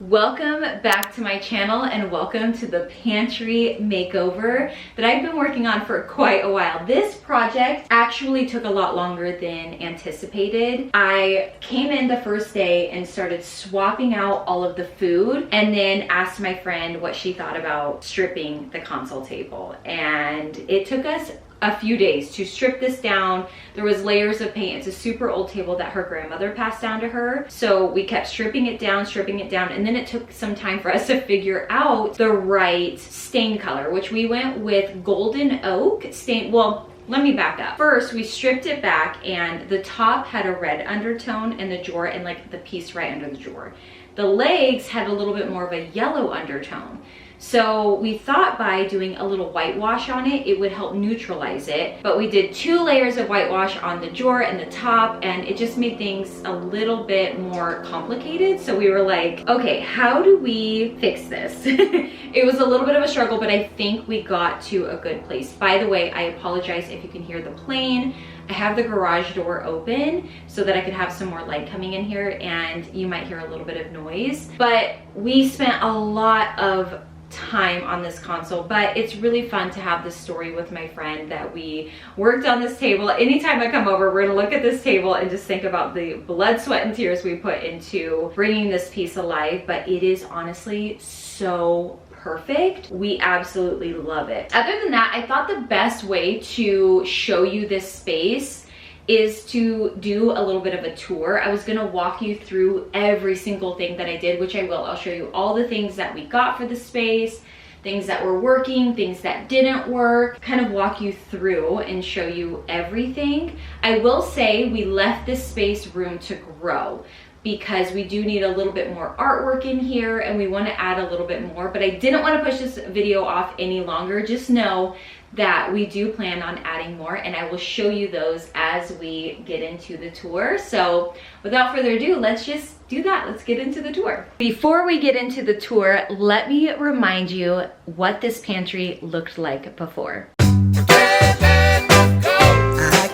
Welcome back to my channel and welcome to the pantry makeover that I've been working on for quite a while. This project actually took a lot longer than anticipated. I came in the first day and started swapping out all of the food and then asked my friend what she thought about stripping the console table. And it took us a few days to strip this down. There was layers of paint. It's a super old table that her grandmother passed down to her. So we kept stripping it down, and then it took some time for us to figure out the right stain color, which we went with golden oak stain. Well, let me back up. First, we stripped it back and the top had a red undertone and the drawer and like the piece right under the drawer. The legs had a little bit more of a yellow undertone. So we thought by doing a little whitewash on it, it would help neutralize it. But we did 2 layers of whitewash on the drawer and the top, and it just made things a little bit more complicated. So we were like, okay, how do we fix this? It was a little bit of a struggle, but I think we got to a good place. By the way, I apologize if you can hear the plane. I have the garage door open so that I could have some more light coming in here, and you might hear a little bit of noise. But we spent a lot of time on this console, but it's really fun to have this story with my friend that we worked on this table. Anytime I come over, we're gonna look at this table and just think about the blood, sweat, and tears we put into bringing this piece alive. But it is honestly so perfect. We absolutely love it. Other than that, I thought the best way to show you this space is to do a little bit of a tour. I was gonna walk you through every single thing that I did, which I will. I'll show you all the things that we got for the space, things that were working, things that didn't work, kind of walk you through and show you everything. I will say we left this space room to grow because we do need a little bit more artwork in here and we want to add a little bit more, but I didn't want to push this video off any longer. Just know that we do plan on adding more, and I will show you those as we get into the tour. So without further ado, let's just do that. Let's get into the tour. Before we get into the tour, let me remind you what this pantry looked like before. I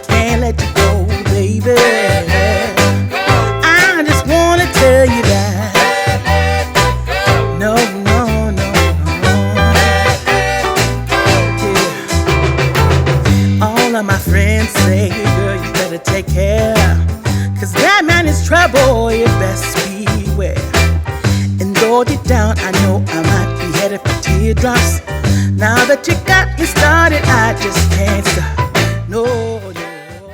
can't let you go, baby. I just want to tell you that. No. All of my friends say, girl, you better take care, 'cause that man is trouble, you best beware. And though deep down I know I might be headed for teardrops, now that you got me started, I just can't stop. No.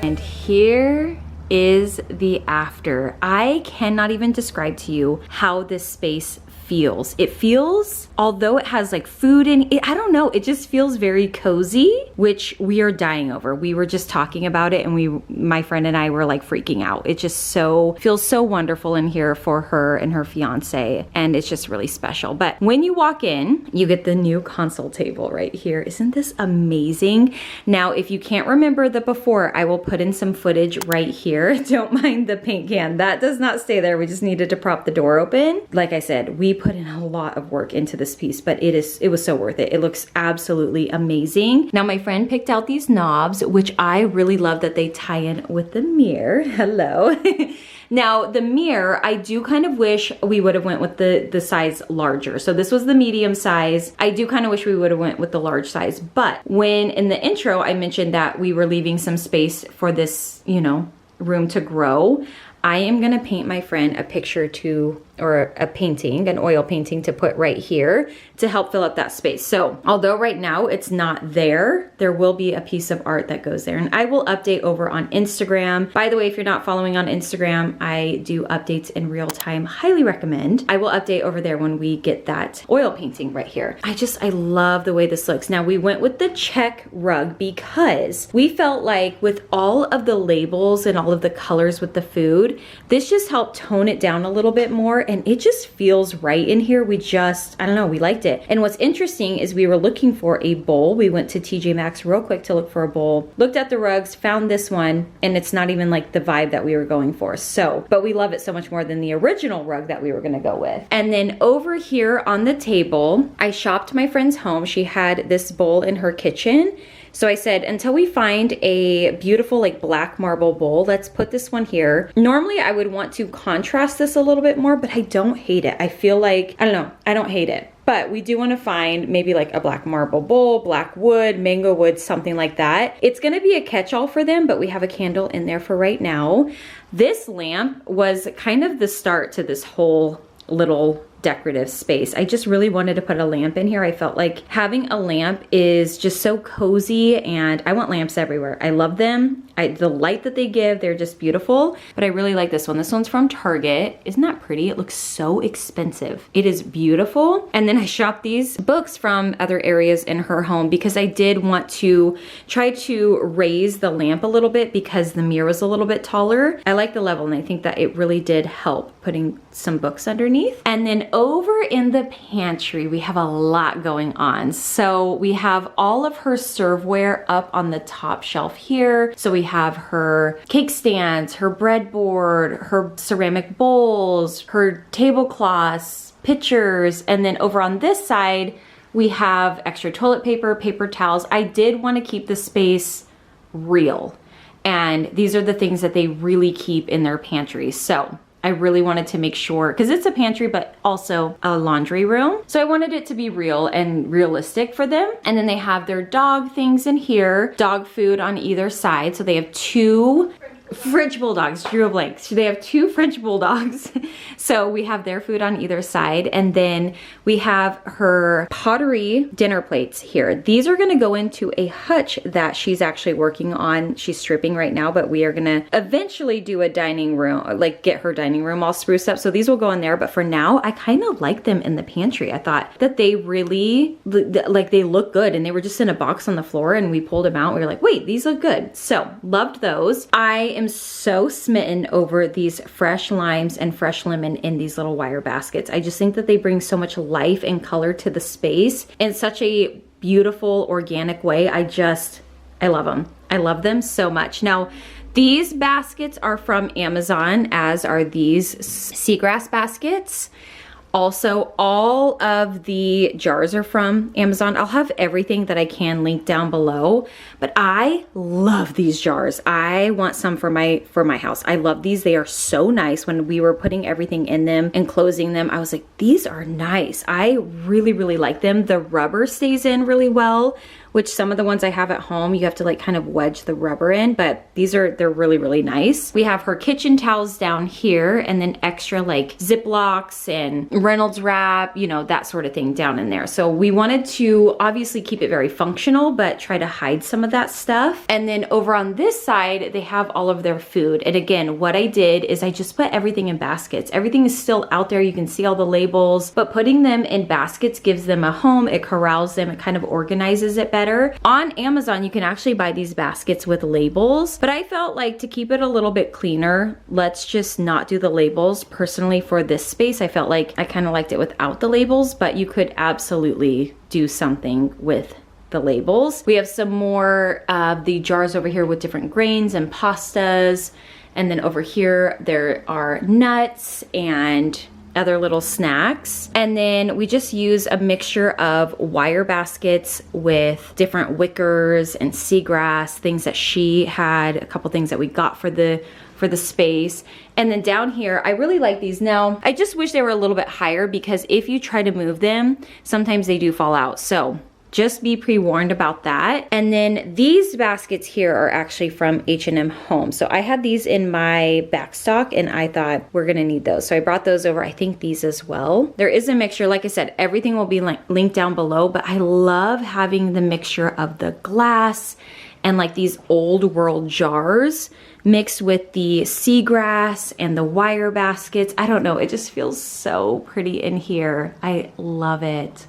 And here is the after. I cannot even describe to you how this space feels. It feels, although it has like food in it, I don't know, it just feels very cozy, which we are dying over. We were just talking about it and my friend and I were like freaking out. It just feels so wonderful in here for her and her fiance, and it's just really special. But when you walk in, you get the new console table right here. Isn't this amazing? Now, if you can't remember the before, I will put in some footage right here. Don't mind the paint can. That does not stay there. We just needed to prop the door open. Like I said, we put in a lot of work into this piece, but it was so worth it. It looks absolutely amazing. Now my friend picked out these knobs, which I really love that they tie in with the mirror. Hello. Now the mirror, I do kind of wish we would have went with the size larger. So this was the medium size. I do kind of wish we would have went with the large size, but when in the intro I mentioned that we were leaving some space for this, you know, room to grow, I am gonna paint my friend a picture or a painting, an oil painting to put right here to help fill up that space. So although right now it's not there, there will be a piece of art that goes there, and I will update over on Instagram. By the way, if you're not following on Instagram, I do updates in real time. Highly recommend. I will update over there when we get that oil painting right here. I love the way this looks. Now we went with the check rug because we felt like with all of the labels and all of the colors with the food, this just helped tone it down a little bit more, and it just feels right in here. I don't know, we liked it. And what's interesting is we were looking for a bowl. We went to TJ Maxx real quick to look for a bowl, looked at the rugs, found this one, and it's not even like the vibe that we were going for. So, but we love it so much more than the original rug that we were gonna go with. And then over here on the table, I shopped my friend's home. She had this bowl in her kitchen. So I said, until we find a beautiful like black marble bowl, let's put this one here. Normally I would want to contrast this a little bit more, but I don't hate it. I feel like, I don't know, I don't hate it. But we do want to find maybe like a black marble bowl, black wood, mango wood, something like that. It's going to be a catch-all for them, but we have a candle in there for right now. This lamp was kind of the start to this whole little decorative space. I just really wanted to put a lamp in here. I felt like having a lamp is just so cozy, and I want lamps everywhere. I love them. The light that they give, they're just beautiful. But I really like this one. This one's from Target. Isn't that pretty? It looks so expensive. It is beautiful. And then I shopped these books from other areas in her home because I did want to try to raise the lamp a little bit because the mirror was a little bit taller. I like the level, and I think that it really did help putting some books underneath. And then over in the pantry, we have a lot going on. So we have all of her serveware up on the top shelf here. So we have her cake stands, her breadboard, her ceramic bowls, her tablecloths, pitchers, and then over on this side, we have extra toilet paper, paper towels. I did want to keep the space real, and these are the things that they really keep in their pantry. So I really wanted to make sure, because it's a pantry, but also a laundry room. So I wanted it to be real and realistic for them. And then they have their dog things in here, dog food on either side. So they have two French bulldogs, drew a blank. So they have two French bulldogs. So we have their food on either side. And then we have her pottery dinner plates here. These are gonna go into a hutch that she's actually working on. She's stripping right now, but we are gonna eventually do a dining room, like get her dining room all spruced up. So these will go in there, but for now, I kind of like them in the pantry. I thought that they really, like they look good, and they were just in a box on the floor, and we pulled them out. We were like, wait, these look good. So loved those. I am so smitten over these fresh limes and fresh lemon in these little wire baskets. I just think that they bring so much life and color to the space in such a beautiful, organic way. I love them. I love them so much. Now, these baskets are from Amazon, as are these seagrass baskets. Also, all of the jars are from Amazon. I'll have everything that I can linked down below, but I love these jars. I want some for my house. I love these. They are so nice. When we were putting everything in them and closing them, I was like, these are nice. I really, really like them. The rubber stays in really well, which some of the ones I have at home, you have to like kind of wedge the rubber in, but they're really, really nice. We have her kitchen towels down here, and then extra like Ziplocs and Reynolds wrap, you know, that sort of thing down in there. So we wanted to obviously keep it very functional, but try to hide some of that stuff. And then over on this side, they have all of their food. And again, what I did is I just put everything in baskets. Everything is still out there. You can see all the labels, but putting them in baskets gives them a home. It corrals them. It kind of organizes it better. On Amazon, you can actually buy these baskets with labels, but I felt like to keep it a little bit cleaner, let's just not do the labels. Personally, for this space, I felt like I kind of liked it without the labels, but you could absolutely do something with the labels. We have some more of the jars over here with different grains and pastas. And then over here, there are nuts and other little snacks. And then we just use a mixture of wire baskets with different wickers and seagrass, things that she had, a couple things that we got for the space. And then down here, I really like these. Now, I just wish they were a little bit higher, because if you try to move them, sometimes they do fall out. So just be pre-warned about that. And then these baskets here are actually from H&M Home. So I had these in my back stock, and I thought we're gonna need those. So I brought those over. I think these as well. There is a mixture. Like I said, everything will be linked down below, but I love having the mixture of the glass and like these old world jars mixed with the seagrass and the wire baskets. I don't know, it just feels so pretty in here. I love it.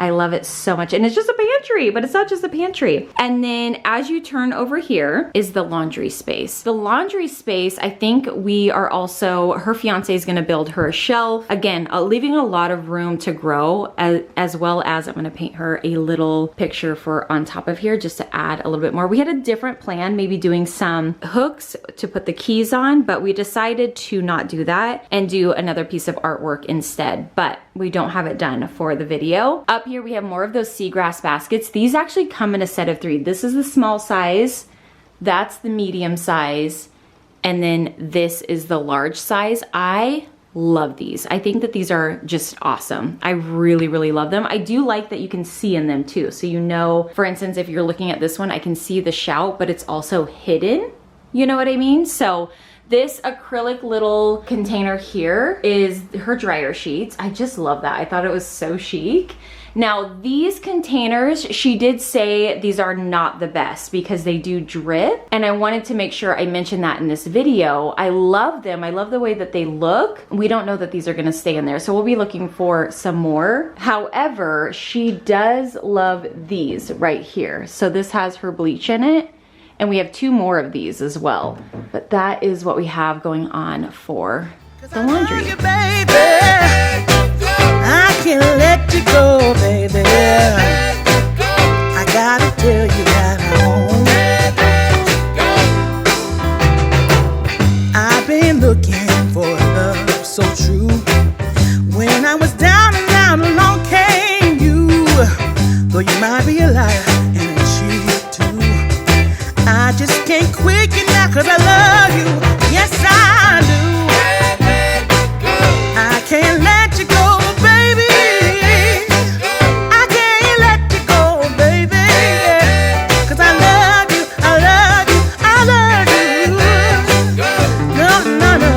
I love it so much. And it's just a pantry, but it's not just a pantry. And then as you turn over here is the laundry space. The laundry space, I think we are also, her fiance is gonna build her a shelf. Again, leaving a lot of room to grow, as well as I'm gonna paint her a little picture for on top of here just to add a little bit more. We had a different plan, maybe doing some hooks to put the keys on, but we decided to not do that and do another piece of artwork instead. But we don't have it done for the video. Up here we have more of those seagrass baskets. These actually come in a set of 3. This is the small size, that's the medium size, and then this is the large size. I love these. I think that these are just awesome. I really love them. I do like that you can see in them too. So you know, for instance, if you're looking at this one, I can see the shout, but it's also hidden. You know what I mean? So this acrylic little container here is her dryer sheets. I just love that. I thought it was so chic. Now these containers, she did say these are not the best because they do drip, and I wanted to make sure I mentioned that in this video. I love them. I love the way that they look. We don't know that these are gonna stay in there, so we'll be looking for some more. However, she does love these right here. So this has her bleach in it, and we have 2 more of these as well. But that is what we have going on for the laundry. I can't let you go, baby. I gotta tell you that I've been looking for love so true. When I was down and out, along came you. Though you might be a liar and a cheat too, I just can't quit you now 'cause I love you. Yes, I do. I can't let you go, baby. I can't let you go, baby. 'Cause I love you, I love you, I love you. No, no, no.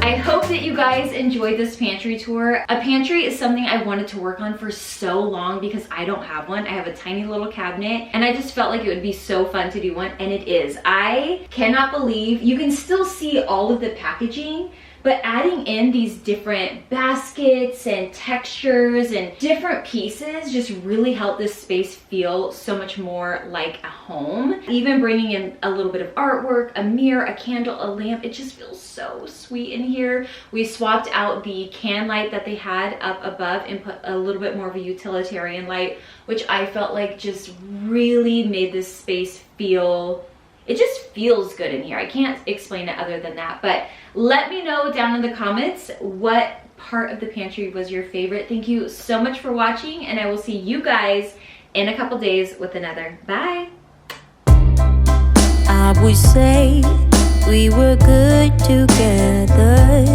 I hope that you guys enjoyed this pantry tour. A pantry is something I wanted to work on for so long because I don't have one. I have a tiny little cabinet, and I just felt like it would be so fun to do one, and it is. I cannot believe you can still see all of the packaging, but adding in these different baskets and textures and different pieces just really helped this space feel so much more like a home. Even bringing in a little bit of artwork, a mirror, a candle, a lamp, it just feels so sweet in here. We swapped out the can light that they had up above and put a little bit more of a utilitarian light, which I felt like just really made this space feel, it just feels good in here. I can't explain it other than that, but let me know down in the comments what part of the pantry was your favorite. Thank you so much for watching, and I will see you guys in a couple days with another. Bye. I would say we were good together.